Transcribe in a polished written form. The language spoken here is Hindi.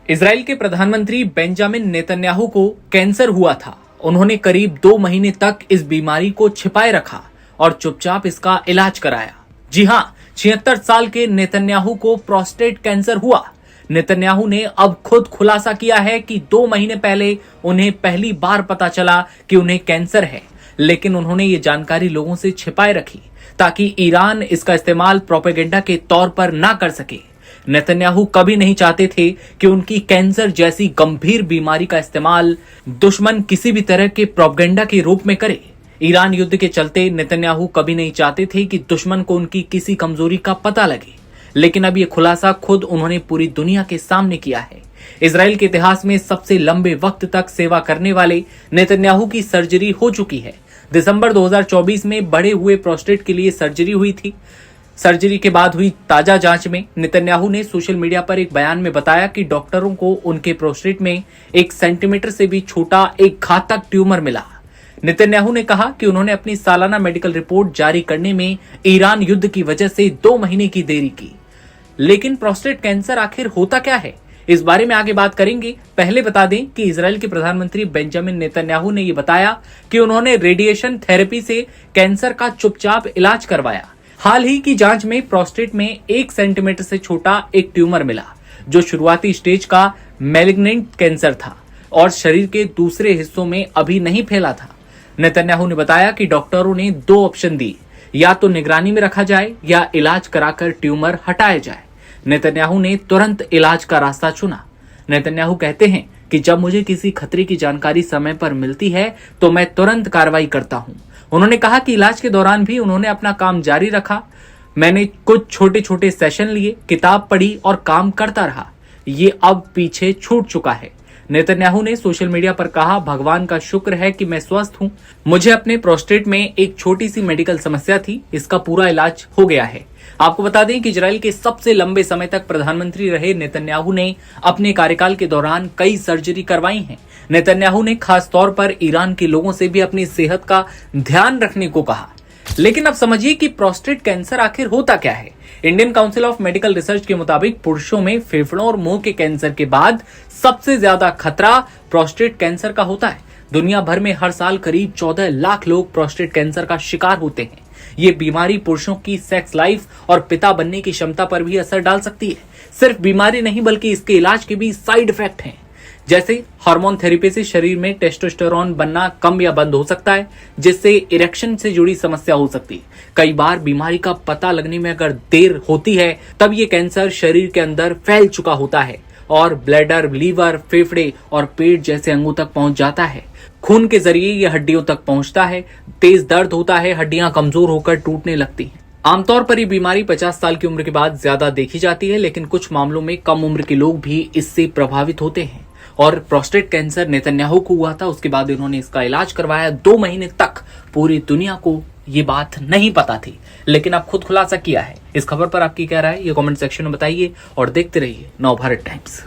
इजराइल के प्रधानमंत्री बेंजामिन नेतन्याहू को कैंसर हुआ था। उन्होंने करीब 2 महीने तक इस बीमारी को छिपाए रखा और चुपचाप इसका इलाज कराया। जी हां, 76 साल के नेतन्याहू को प्रोस्टेट कैंसर हुआ। नेतन्याहू ने अब खुद खुलासा किया है कि 2 महीने पहले उन्हें पहली बार पता चला कि उन्हें कैंसर है, लेकिन उन्होंने ये जानकारी लोगों से छिपाए रखी ताकि ईरान इसका इस्तेमाल प्रोपेगेंडा के तौर पर ना कर सके। नेतन्याहू कभी नहीं चाहते थे कि उनकी कैंसर जैसी गंभीर बीमारी का इस्तेमाल दुश्मन किसी भी तरह के प्रोपेगेंडा के रूप में करे। ईरान युद्ध के चलते नेतन्याहू कभी नहीं चाहते थे कि दुश्मन को उनकी किसी कमजोरी का पता लगे, लेकिन अब ये खुलासा खुद उन्होंने पूरी दुनिया के सामने किया है। इजराइल के इतिहास में सबसे लंबे वक्त तक सेवा करने वाले नेतन्याहू की सर्जरी हो चुकी है। दिसंबर 2024 में बढ़े हुए प्रोस्टेट के लिए सर्जरी हुई थी। सर्जरी के बाद हुई ताजा जांच में नेतन्याहू ने सोशल मीडिया पर एक बयान में बताया कि डॉक्टरों को उनके प्रोस्टेट में 1 सेंटीमीटर से भी छोटा एक घातक ट्यूमर मिला। नेतन्याहू ने कहा कि उन्होंने अपनी सालाना मेडिकल रिपोर्ट जारी करने में ईरान युद्ध की वजह से 2 महीने की देरी की। लेकिन प्रोस्टेट कैंसर आखिर होता क्या है, इस बारे में आगे बात करेंगे। पहले बता दें कि इजराइल के प्रधानमंत्री बेंजामिन नेतन्याहू ने यह बताया कि उन्होंने रेडिएशन थेरेपी से कैंसर का चुपचाप इलाज करवाया। हाल ही की जांच में प्रोस्टेट में 1 सेंटीमीटर से छोटा एक ट्यूमर मिला, जो शुरुआती स्टेज का मैलिग्नेंट कैंसर था और शरीर के दूसरे हिस्सों में अभी नहीं फैला था। नेतन्याहू ने बताया कि डॉक्टरों ने 2 ऑप्शन दिए, या तो निगरानी में रखा जाए या इलाज कराकर ट्यूमर हटाया जाए। नेतन्याहू ने तुरंत इलाज का रास्ता चुना। नेतन्याहू कहते हैं कि जब मुझे किसी खतरे की जानकारी समय पर मिलती है तो मैं तुरंत कार्रवाई करता हूं। उन्होंने कहा कि इलाज के दौरान भी उन्होंने अपना काम जारी रखा। मैंने कुछ छोटे छोटे सेशन लिए, किताब पढ़ी और काम करता रहा। ये अब पीछे छूट चुका है। नेतन्याहू ने सोशल मीडिया पर कहा, भगवान का शुक्र है कि मैं स्वस्थ हूं। मुझे अपने प्रोस्टेट में एक छोटी सी मेडिकल समस्या थी, इसका पूरा इलाज हो गया है। आपको बता दें कि इजराइल के सबसे लंबे समय तक प्रधानमंत्री रहे नेतन्याहू ने अपने कार्यकाल के दौरान कई सर्जरी करवाई हैं। नेतन्याहू ने खास तौर पर ईरान के लोगों से भी अपनी सेहत का ध्यान रखने को कहा। लेकिन अब समझिए कि प्रोस्टेट कैंसर आखिर होता क्या है। Indian council of medical research के मुताबिक पुरुषों में फेफड़ों और मुंह के कैंसर के बाद सबसे ज्यादा खतरा प्रोस्टेट कैंसर का होता है। दुनिया भर में हर साल करीब 14 लाख लोग प्रोस्टेट कैंसर का शिकार होते हैं। ये बीमारी पुरुषों की सेक्स लाइफ और पिता बनने की क्षमता पर भी असर डाल सकती है। सिर्फ बीमारी नहीं बल्कि इसके इलाज के भी साइड इफेक्ट हैं। जैसे हार्मोन थेरेपी से शरीर में टेस्टोस्टेरोन बनना कम या बंद हो सकता है, जिससे इरेक्शन से जुड़ी समस्या हो सकती है। कई बार बीमारी का पता लगने में अगर देर होती है तब ये कैंसर शरीर के अंदर फैल चुका होता है और ब्लैडर, लीवर, फेफड़े और पेट जैसे अंगों तक पहुंच जाता है। खून के जरिए ये हड्डियों तक पहुंचता है। तेज दर्द होता है, हड्डियां कमजोर होकर टूटने लगती हैं। आमतौर पर ये बीमारी 50 साल की उम्र के बाद ज्यादा देखी जाती है, लेकिन कुछ मामलों में कम उम्र के लोग भी इससे प्रभावित होते हैं। और प्रोस्टेट कैंसर नेतन्याहू को हुआ था, उसके बाद इन्होंने इसका इलाज करवाया। 2 महीने तक पूरी दुनिया को ये बात नहीं पता थी, लेकिन अब खुद खुलासा किया है। इस खबर पर आपकी क्या राय है, ये कमेंट सेक्शन में बताइए और देखते रहिए नवभारत टाइम्स।